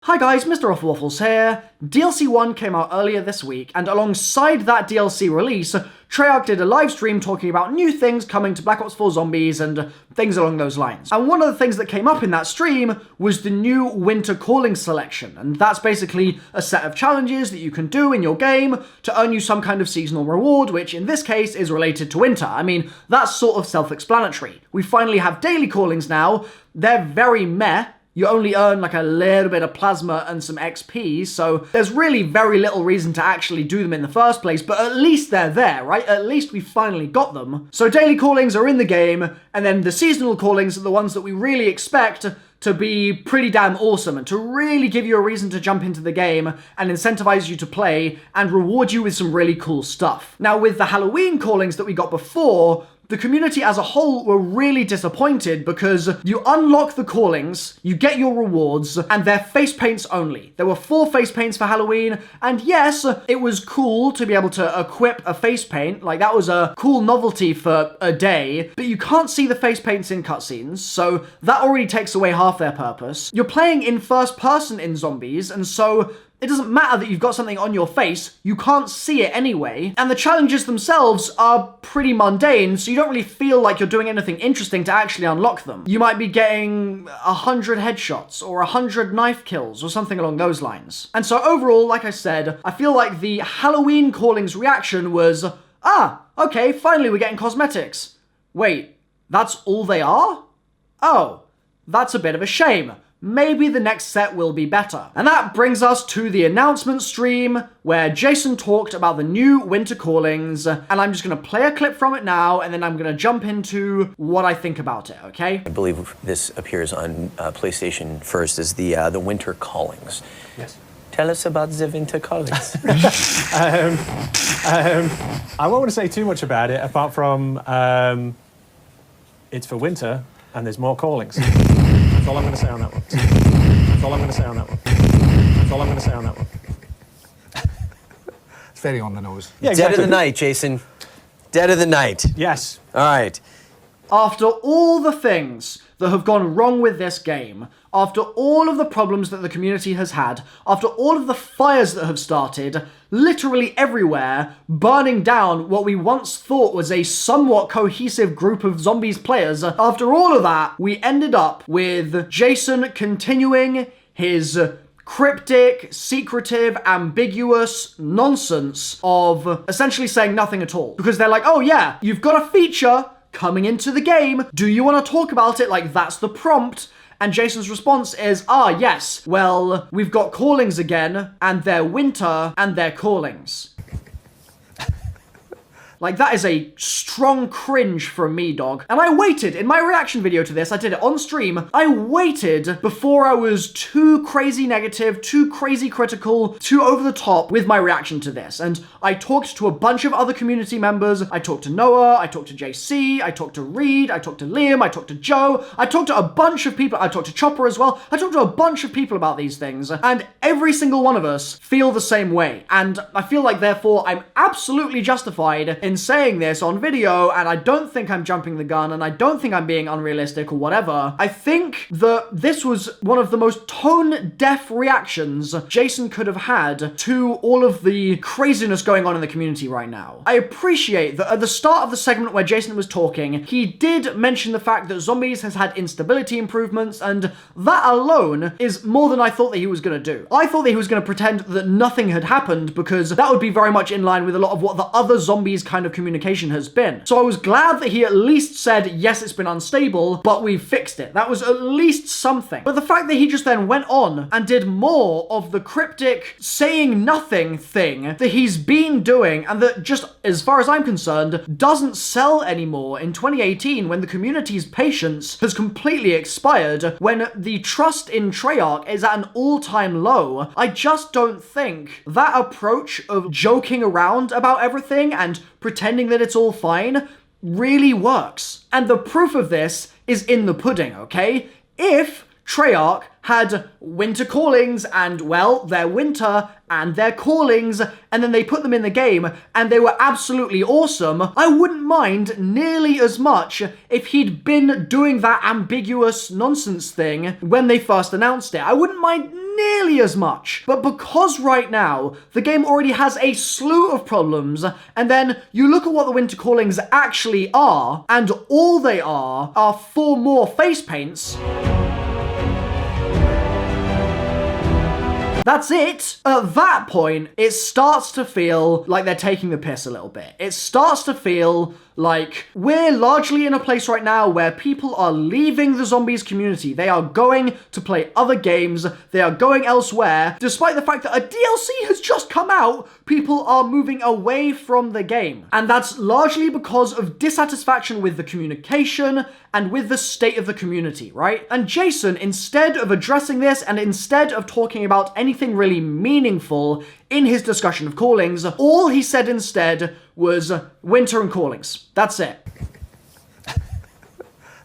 Hi guys, MrRoflWaffles here. DLC 1 came out earlier this week, and alongside that DLC release, Treyarch did a live stream talking about new things coming to Black Ops 4 Zombies and things along those lines. And one of the things that came up in that stream was the new Winter Calling selection, and that's basically a set of challenges that you can do in your game to earn you some kind of seasonal reward, which in this case is related to winter. I mean, that's sort of self-explanatory. We finally have daily callings now. They're very meh. You only earn like a little bit of plasma and some XP, so there's really very little reason to actually do them in the first place, but at least they're there, right? At least we finally got them. So daily callings are in the game, and then the seasonal callings are the ones that we really expect to be pretty damn awesome and to really give you a reason to jump into the game and incentivize you to play and reward you with some really cool stuff. Now, with the Halloween callings that we got before, the community as a whole were really disappointed because you unlock the callings, you get your rewards, and they're face paints only. There were 4 face paints for Halloween, and yes, it was cool to be able to equip a face paint, like that was a cool novelty for a day, but you can't see the face paints in cutscenes, so that already takes away half their purpose. You're playing in first person in Zombies, and so it doesn't matter that you've got something on your face, you can't see it anyway. And the challenges themselves are pretty mundane, so you don't really feel like you're doing anything interesting to actually unlock them. You might be getting 100 headshots or 100 knife kills or something along those lines. And so overall, like I said, I feel like the Halloween callings reaction was, okay, finally we're getting cosmetics. Wait, that's all they are? Oh, that's a bit of a shame. Maybe the next set will be better. And that brings us to the announcement stream where Jason talked about the new winter callings, and I'm just gonna play a clip from it now, and then I'm gonna jump into what I think about it, okay? I believe this appears on PlayStation first as the winter callings. Yes. Tell us about the winter callings. I won't want to say too much about it, apart from it's for winter, and there's more callings. That's all I'm going to say on that one. That's all I'm going to say on that one. That's all I'm going to say on that one. It's very on the nose. Yeah, exactly. Dead of the night, Jason. Dead of the night. Yes. All right. After all the things that have gone wrong with this game, after all of the problems that the community has had, after all of the fires that have started, literally everywhere, burning down what we once thought was a somewhat cohesive group of Zombies players, after all of that, we ended up with Jason continuing his cryptic, secretive, ambiguous nonsense of essentially saying nothing at all. Because they're like, oh yeah, you've got a feature coming into the game. Do you want to talk about it? Like, that's the prompt. And Jason's response is, yes. Well, we've got callings again, and they're winter, and they're callings. Like, that is a strong cringe from me, dog. And I waited, in my reaction video to this, I did it on stream, I waited before I was too crazy negative, too crazy critical, too over the top with my reaction to this. And I talked to a bunch of other community members. I talked to Noah, I talked to JC, I talked to Reed, I talked to Liam, I talked to Joe, I talked to a bunch of people, I talked to Chopper as well, I talked to a bunch of people about these things, and every single one of us feel the same way. And I feel like, therefore, I'm absolutely justified in saying this on video, and I don't think I'm jumping the gun, and I don't think I'm being unrealistic or whatever. I think that this was one of the most tone-deaf reactions Jason could have had to all of the craziness going on in the community right now. I appreciate that at the start of the segment where Jason was talking, he did mention the fact that Zombies has had instability improvements, and that alone is more than I thought that he was going to do. I thought that he was going to pretend that nothing had happened, because that would be very much in line with a lot of what the other Zombies kind of communication has been. So I was glad that he at least said, yes, it's been unstable, but we've fixed it. That was at least something. But the fact that he just then went on and did more of the cryptic saying nothing thing that he's been doing, and that just, as far as I'm concerned, doesn't sell anymore in 2018 when the community's patience has completely expired, when the trust in Treyarch is at an all-time low, I just don't think that approach of joking around about everything and pretending that it's all fine really works. And the proof of this is in the pudding, okay? If Treyarch had winter callings and, well, they're winter and they're callings, and then they put them in the game and they were absolutely awesome, I wouldn't mind nearly as much if he'd been doing that ambiguous nonsense thing when they first announced it. I wouldn't mind nearly as much. But because right now, the game already has a slew of problems, and then you look at what the winter callings actually are, and all they are 4 more face paints. That's it. At that point, it starts to feel like they're taking the piss a little bit. It starts to feel like we're largely in a place right now where people are leaving the zombies community. They are going to play other games. They are going elsewhere. Despite the fact that a DLC has just come out, people are moving away from the game. And that's largely because of dissatisfaction with the communication and with the state of the community, right? And Jason, instead of addressing this and instead of talking about anything really meaningful in his discussion of callings, all he said instead was winter and callings. That's it.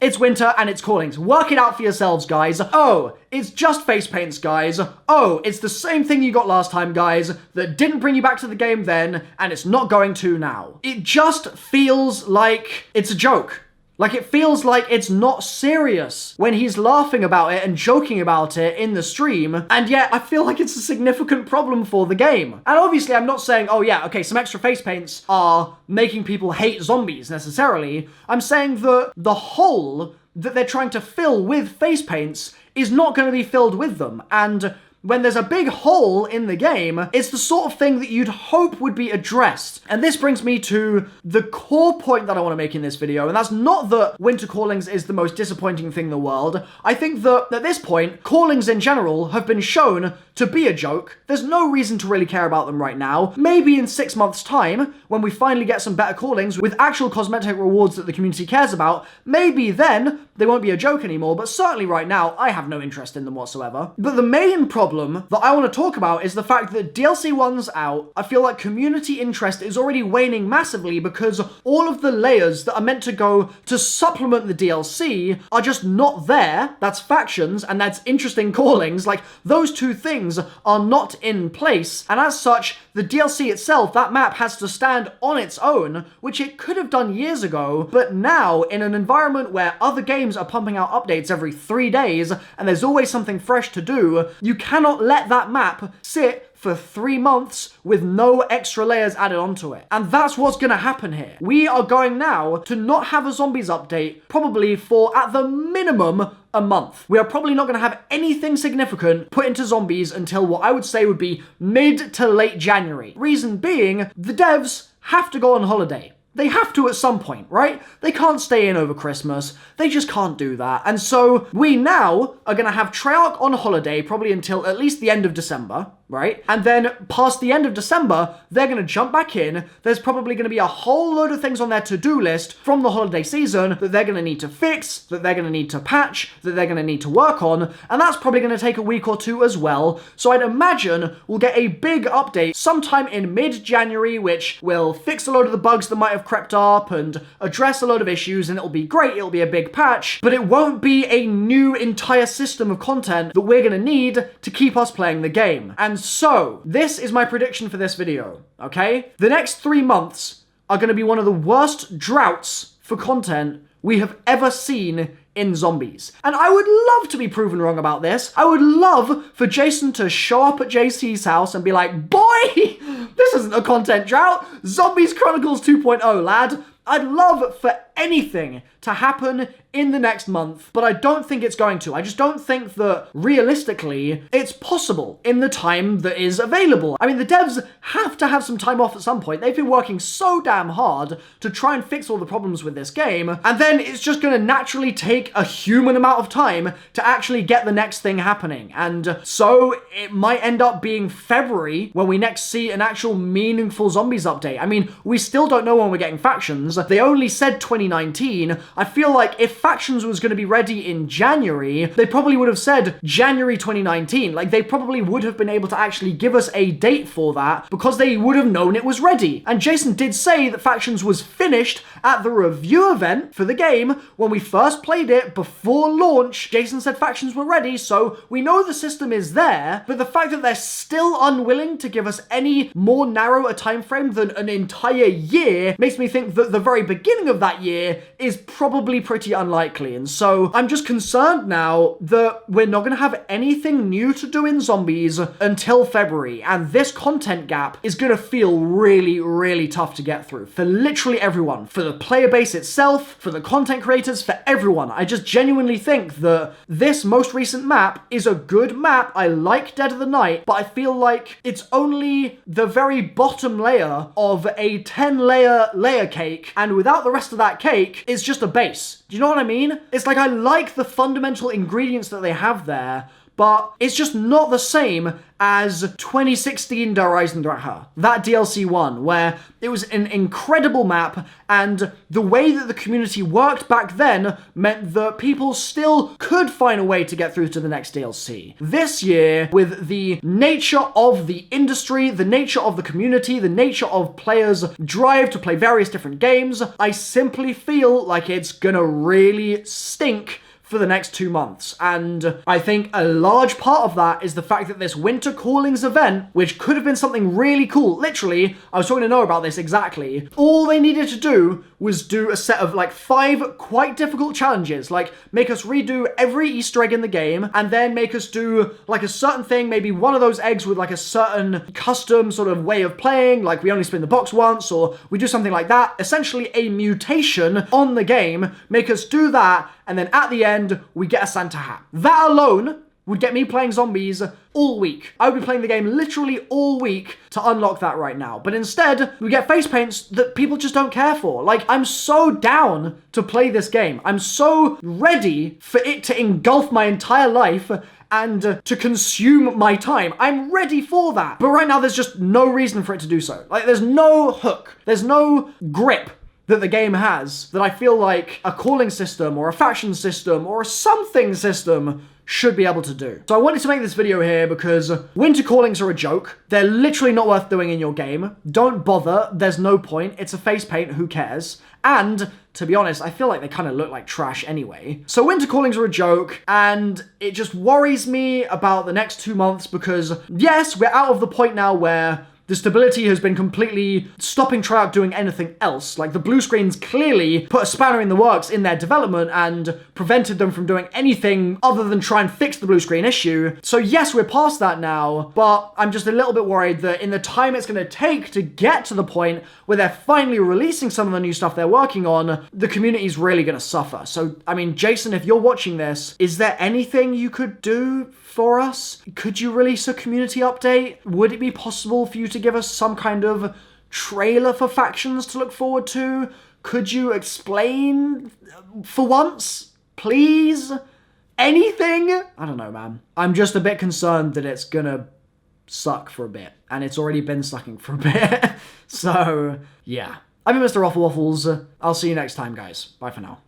It's winter and it's callings. Work it out for yourselves, guys. Oh, it's just face paints, guys. Oh, it's the same thing you got last time, guys, that didn't bring you back to the game then, and it's not going to now. It just feels like it's a joke. Like, it feels like it's not serious when he's laughing about it and joking about it in the stream, and yet I feel like it's a significant problem for the game. And obviously I'm not saying, oh yeah, okay, some extra face paints are making people hate zombies necessarily. I'm saying that the hole that they're trying to fill with face paints is not going to be filled with them, and when there's a big hole in the game, it's the sort of thing that you'd hope would be addressed. And this brings me to the core point that I want to make in this video, and that's not that Winter Callings is the most disappointing thing in the world. I think that, at this point, callings in general have been shown to be a joke. There's no reason to really care about them right now. Maybe in 6 months' time, when we finally get some better callings with actual cosmetic rewards that the community cares about, maybe then they won't be a joke anymore, but certainly right now, I have no interest in them whatsoever. But the main problem that I want to talk about is the fact that DLC 1's out. I feel like community interest is already waning massively because all of the layers that are meant to go to supplement the DLC are just not there. That's factions and that's interesting callings. Like, those two things are not in place, and as such, the DLC itself, that map has to stand on its own, which it could have done years ago, but now, in an environment where other games are pumping out updates every 3 days, and there's always something fresh to do, you cannot let that map sit for 3 months with no extra layers added onto it. And that's what's gonna happen here. We are going now to not have a zombies update probably for, at the minimum, a month. We are probably not going to have anything significant put into zombies until what I would say would be mid to late January. Reason being, the devs have to go on holiday. They have to at some point, right? They can't stay in over Christmas. They just can't do that. And so we now are going to have Treyarch on holiday probably until at least the end of December, right? And then past the end of December, they're going to jump back in. There's probably going to be a whole load of things on their to-do list from the holiday season that they're going to need to fix, that they're going to need to patch, that they're going to need to work on. And that's probably going to take a week or two as well. So I'd imagine we'll get a big update sometime in mid-January, which will fix a load of the bugs that might have crept up and address a load of issues, and it'll be great. It'll be a big patch, but it won't be a new entire system of content that we're going to need to keep us playing the game. And so, this is my prediction for this video, okay? The next 3 months are going to be one of the worst droughts for content we have ever seen in zombies. And I would love to be proven wrong about this. I would love for Jason to show up at JC's house and be like, boy, this isn't a content drought. Zombies Chronicles 2.0, lad. I'd love for anything to happen in the next month, but I don't think it's going to. I just don't think that, realistically, it's possible in the time that is available. I mean, the devs have to have some time off at some point. They've been working so damn hard to try and fix all the problems with this game, and then it's just going to naturally take a human amount of time to actually get the next thing happening. And so it might end up being February when we next see an actual meaningful zombies update. I mean, we still don't know when we're getting factions. They only said 2019. I feel like if factions was going to be ready in January, they probably would have said January 2019. Like, they probably would have been able to actually give us a date for that because they would have known it was ready. And Jason did say that factions was finished at the review event for the game when we first played it before launch. Jason said factions were ready, so we know the system is there, but the fact that they're still unwilling to give us any more narrow a time frame than an entire year makes me think that the very beginning of that year year is probably pretty unlikely. And so I'm just concerned now that we're not going to have anything new to do in zombies until February. And this content gap is going to feel really, really tough to get through for literally everyone. For the player base itself, for the content creators, for everyone. I just genuinely think that this most recent map is a good map. I like Dead of the Night, but I feel like it's only the very bottom layer of a 10-layer cake, and without the rest of that cake, it's just a base. Do you know what I mean? It's like I like the fundamental ingredients that they have there, but it's just not the same as 2016 Der Eisendrache, that DLC one, where it was an incredible map, and the way that the community worked back then meant that people still could find a way to get through to the next DLC. This year, with the nature of the industry, the nature of the community, the nature of players' drive to play various different games, I simply feel like it's gonna really stink for the next 2 months. And I think a large part of that is the fact that this Winter Callings event, which could have been something really cool, literally, I was talking to Noah about this exactly, all they needed to do was do a set of like 5 quite difficult challenges, like make us redo every Easter egg in the game, and then make us do like a certain thing, maybe one of those eggs with like a certain custom sort of way of playing, like we only spin the box once, or we do something like that, essentially a mutation on the game, make us do that, and then at the end, we get a Santa hat. That alone would get me playing zombies all week. I would be playing the game literally all week to unlock that right now. But instead, we get face paints that people just don't care for. Like, I'm so down to play this game. I'm so ready for it to engulf my entire life and to consume my time. I'm ready for that. But right now, there's just no reason for it to do so. Like, there's no hook. There's no grip that the game has that I feel like a calling system or a faction system or a something system should be able to do. So I wanted to make this video here because winter callings are a joke. They're literally not worth doing in your game. Don't bother. There's no point. It's a face paint. Who cares? And to be honest, I feel like they kind of look like trash anyway. So winter callings are a joke, and it just worries me about the next 2 months because yes, we're out of the point now where the stability has been completely stopping Treyarch doing anything else. Like, the blue screens clearly put a spanner in the works in their development and prevented them from doing anything other than try and fix the blue screen issue. So yes, we're past that now, but I'm just a little bit worried that in the time it's going to take to get to the point where they're finally releasing some of the new stuff they're working on, the community's really going to suffer. So, I mean, Jason, if you're watching this, is there anything you could do for us? Could you release a community update? Would it be possible for you to give us some kind of trailer for factions to look forward to? Could you explain for once? Please? Anything? I don't know, man. I'm just a bit concerned that it's gonna suck for a bit, and it's already been sucking for a bit. So, yeah. I've been MrRoflWaffles. I'll see you next time, guys. Bye for now.